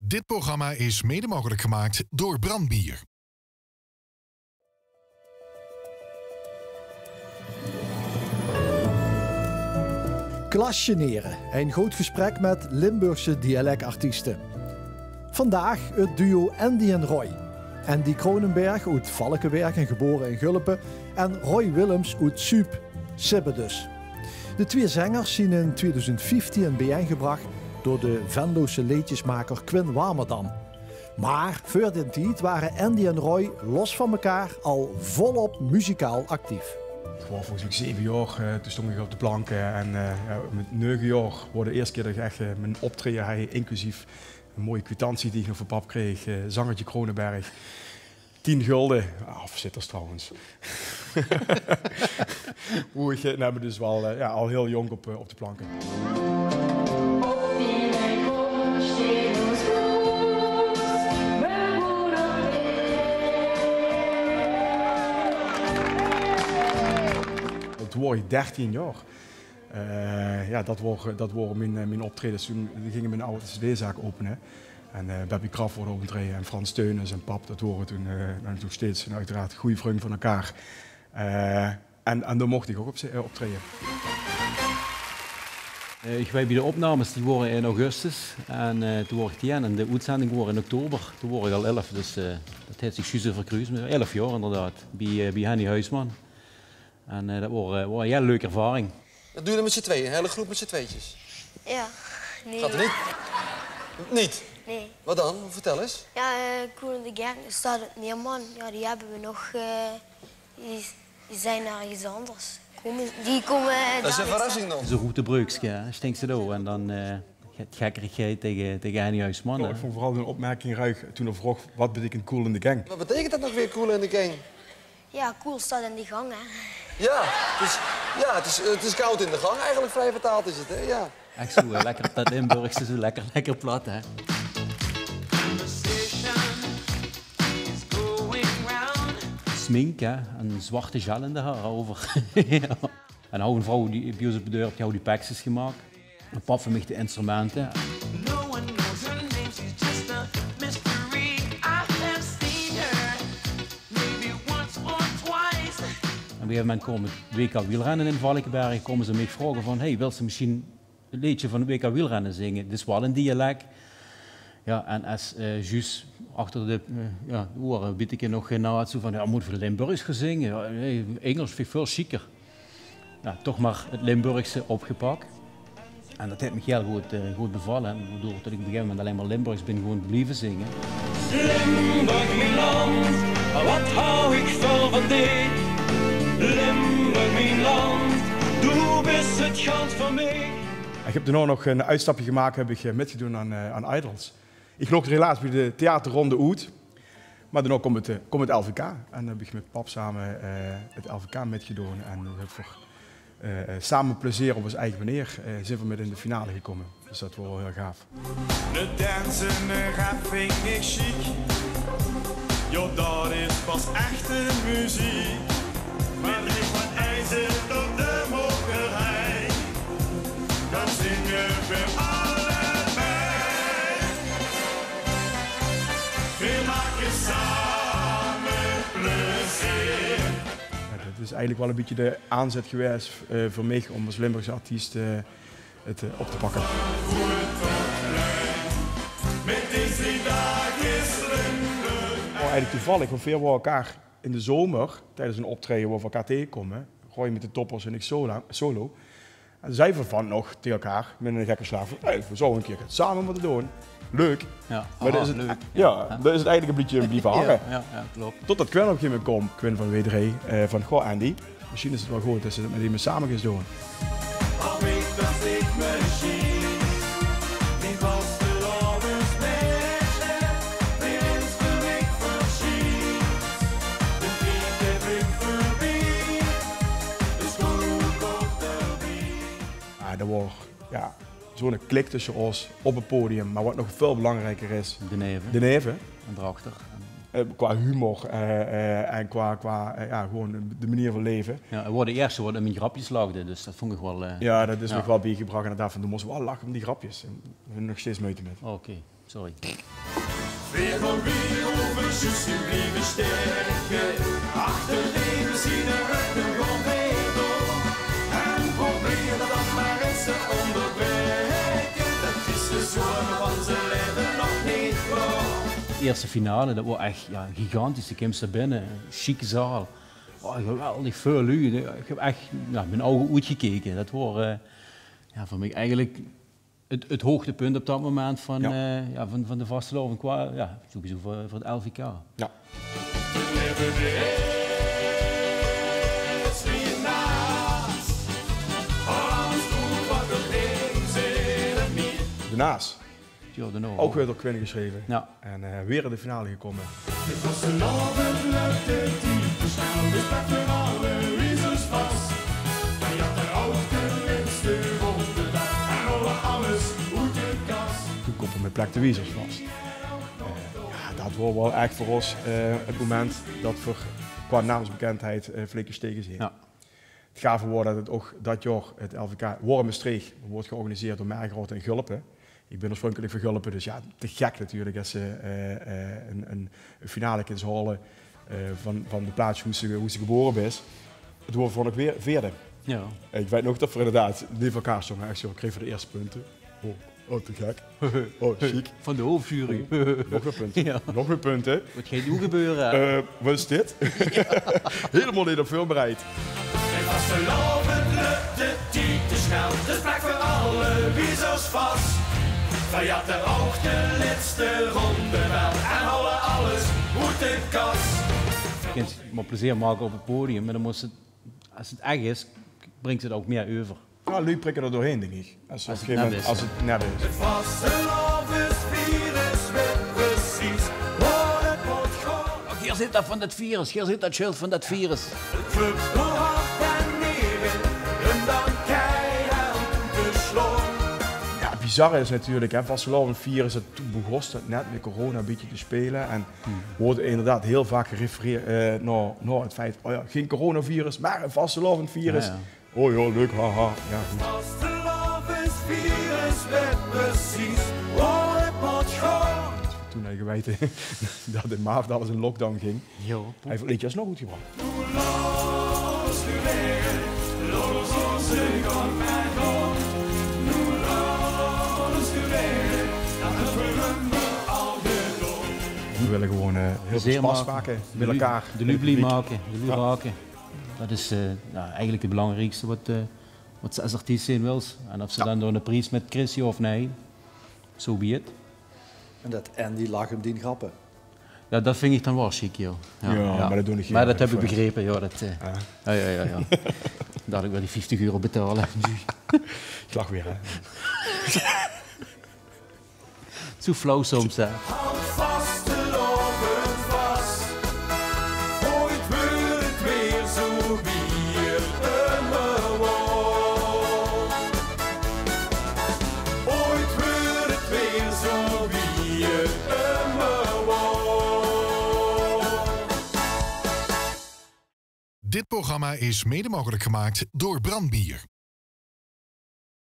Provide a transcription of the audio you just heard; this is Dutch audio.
Dit programma is mede mogelijk gemaakt door Brandbier. Klasjeneren, een goed gesprek met Limburgse dialectartiesten. Vandaag het duo Andy en Roy. Andy Kronenberg uit Valkenberg en geboren in Gulpen en Roy Willems uit Suub, Sibbe dus. De twee zangers zijn in 2015 bijeengebracht door de Venlose liedjesmaker Quinn Warmerdam. Maar voor die tijd waren Andy en Roy los van elkaar al volop muzikaal actief. Ik was volgens mij 7 jaar, toen stond ik op de planken en met 9 jaar was de eerste keer dat ik echt mijn optreden had, inclusief een mooie kwitantie die ik nog van pap kreeg, zangertje Kronenberg. 10 gulden, afzitters trouwens. Hoe ik me dus wel al heel jong op de planken. Toen was ik 13 jaar. Dat waren mijn optredens. Toen gingen mijn oude cd-zaak openen. En Baby Kraf wordt opgetreden en Frans Teunis en pap, dat waren toen nog steeds uiteraard goede vrienden van elkaar. En daar mocht ik ook optreden. Ik weet bij de opnames, die waren in augustus en toen was ik 10 en de uitzending was in oktober. Toen was ik al 11, dus dat heeft zich juist verkruist. 11 jaar inderdaad, bij Henny Huisman. En dat was een heel leuke ervaring. Dat doe je dan met z'n tweeën, een hele groep met z'n tweetjes? Ja. Nee, Gaat er niet? Niet? Nee. Wat dan? Vertel eens. Ja, Koen en de Gang staat het Neerman. Ja, die hebben we nog. Die zijn naar iets anders. Die komen. Dat is een verrassing dan. Zo'n route Breukske, stinkt ze door en dan het gekkerigheid tegen Henny Huisman. Ik vond vooral een opmerking ruig toen er vroeg wat betekent Cool in the Gang. Wat betekent dat nog weer, Cool in the Gang? Ja, Koel staat in die gang, hè. Ja, het is koud in de gang. Eigenlijk vrij vertaald is het, hè? Ja. Echt zo lekker, dat Limburgse, zo lekker plat, hè. Smink, hè, een zwarte gel in de haar over. Ja. En een vrouw die bij ons op de deur heeft die peksjes gemaakt. En pap van mij de instrumenten. Op een gegeven moment komen het WK wielrennen in Valkenberg, komen ze mij vragen van, hey, wil ze misschien een liedje van het WK wielrennen zingen? Dit is wel een dialect. Ja, en als juist achter de oren bied ik nog na zo van, ja, moet voor Limburgs gaan zingen. Ja, nee, Engels vind ik veel chiquer. Ja, toch maar het Limburgse opgepakt. En dat heeft me heel goed bevallen. Waardoor dat ik op een gegeven moment alleen maar Limburgs ben gewoon blijven zingen. Limburg, mijn land, wat hou ik veel van dit. Limburg, mijn land, doe best het geld van mij. Ik heb daarna nog een uitstapje gemaakt, heb ik metgedaan aan Idols. Ik geloof er helaas bij de theaterronde uit, maar daarna komt het LVK. En dan heb ik met pap samen het LVK metgedaan en we hebben voor samen plezier op ons eigen manier zijn we met in de finale gekomen. Dus dat was wel heel gaaf. De dansen rap vind ik chic, jo dat is pas echte muziek. Maar ik van ijzer op de mokerij, dan zingen we allebei. We maken samen plezier. Ja, dat is eigenlijk wel een beetje de aanzet geweest voor mij om als Limburgse artiest het op te pakken. Met deze dag is Limburg. Eigenlijk toevallig, want veel waren elkaar in de zomer, tijdens een optreden waar we elkaar tegenkomen, Roy met de toppers en ik solo. En zeiden we van nog tegen elkaar, met een gekke slag van, hey, we zouden een keer samen moeten doen. Leuk. Ja, maar dat is het, leuk. ja, dat is het eigenlijk een beetje blijven hangen. Ja, klopt. Totdat Quinn op een gegeven moment kwam, Quinn van W3, van goh Andy, misschien is het wel goed dat ze het met hem samen gaan doen. Al weet dat ik me zie, die was de lovers met, die is de week verschiet. De vriend heb ik voorbij, de school komt erbij. Ja, dat was zo'n klik tussen ons op het podium, maar wat nog veel belangrijker is, de neven. En erachter. Qua humor en qua gewoon de manier van leven. Ja, we de eerste wat mijn grapjes laagde, dus dat vond ik wel... Ja, dat is nog wel bijgebracht en daarvan moesten we wel lachen om die grapjes. En we hebben nog steeds moeite met. Oké, sorry. Wir von Bier Schüsse blieben sterken. Achterin zien de ruggen gewoon weer. En probeer dat maar eens te onderbreken. Dat is de zorg van zijn leven nog niet voor. De eerste finale, dat was echt gigantisch. Ik kwam ze binnen, chique zaal. Oh, geweldig veel lui. Ik heb echt mijn ogen uitgekeken. Dat was voor mij eigenlijk het hoogtepunt op dat moment van de vastelovend qua, sowieso voor het LVK. Ja. De Naas. Ook weer door Quinn geschreven. Ja. En weer in de finale gekomen. Het was een levende type snel, dus pak voor alle wiezers vast. Hij had er ook de minste ronde dag en alles uit de kast. Toen komt er met plek de wiezers vast. Dat was wel echt voor ons het moment dat we qua naamsbekendheid flink gestegen zijn. Ja. Het gave wordt dat het ook dat jaar het LVK Wormenstreek wordt georganiseerd door Mergroot en Gulpen. Ik ben oorspronkelijk van Gulpen, dus ja, te gek natuurlijk als ze een finale kunnen halen van de plaats hoe ze geboren is. Het wordt voor nog weer vierde. Ja. Ik weet nog dat we inderdaad niet van elkaar stonden. Ik kreeg voor de eerste punten. Oh, te gek. Oh, chic. Van de hoofdjury. Nog weer punten. Ja. Nog weer punten. Wat gaat nu gebeuren? Wat is dit? Helemaal niet op voorbereid. Het was verloven, lukte te snel, dus plek voor alle wiezers vast. Wij had er ook de laatste ronde wel en hadden alles uit de kast. Je kunt maar plezier maken op het podium, maar dan moest het, als het echt is, brengt het ook meer over. Ja, nu prikken er doorheen, denk ik. Als het net is. Het vastelovensvirus weet precies waar het moet gaan. Hier zit dat van dat virus, hier zit dat schild van dat virus. Het club door af en neer en dan keihard te slaan. Ja, het bizarre is natuurlijk, vastelovend virus, het toen begon het net met corona een beetje te spelen. En wordt inderdaad heel vaak gerefereerd naar het feit, geen coronavirus, maar een vastelovend virus. Ja. Oh ja, leuk, haha. Ja, goed. Vastelovensvirus weet precies waar het moet gaan. Toen hij geweten dat in maart alles in lockdown ging, Ja. hij heeft het liedje alsnog goed gebracht. Los gelegen, los onze gang en gang. Nu los gelegen, dat hebben we al gedaan. We willen gewoon heel veel spas maken met elkaar. De lublie maken, de lu raken. Dat is eigenlijk het belangrijkste wat ze als artiest zijn wil. En of ze dan door een prijs met Chrissy of nee, so be it. En dat Andy lag hem die grappen. Ja, dat vind ik dan wel chic, joh. Ja, maar dat doe ik Maar dat heb ik begrepen, ja. Ja. Dat ik wel die €50 betalen. Ik lach weer, hè. Zo flauw soms, hè. Houd vastelovend vast. Ooit wordt het weer zo weer gewoon. Ooit wordt het weer zo weer gewoon. Dit programma is mede mogelijk gemaakt door Brandbier.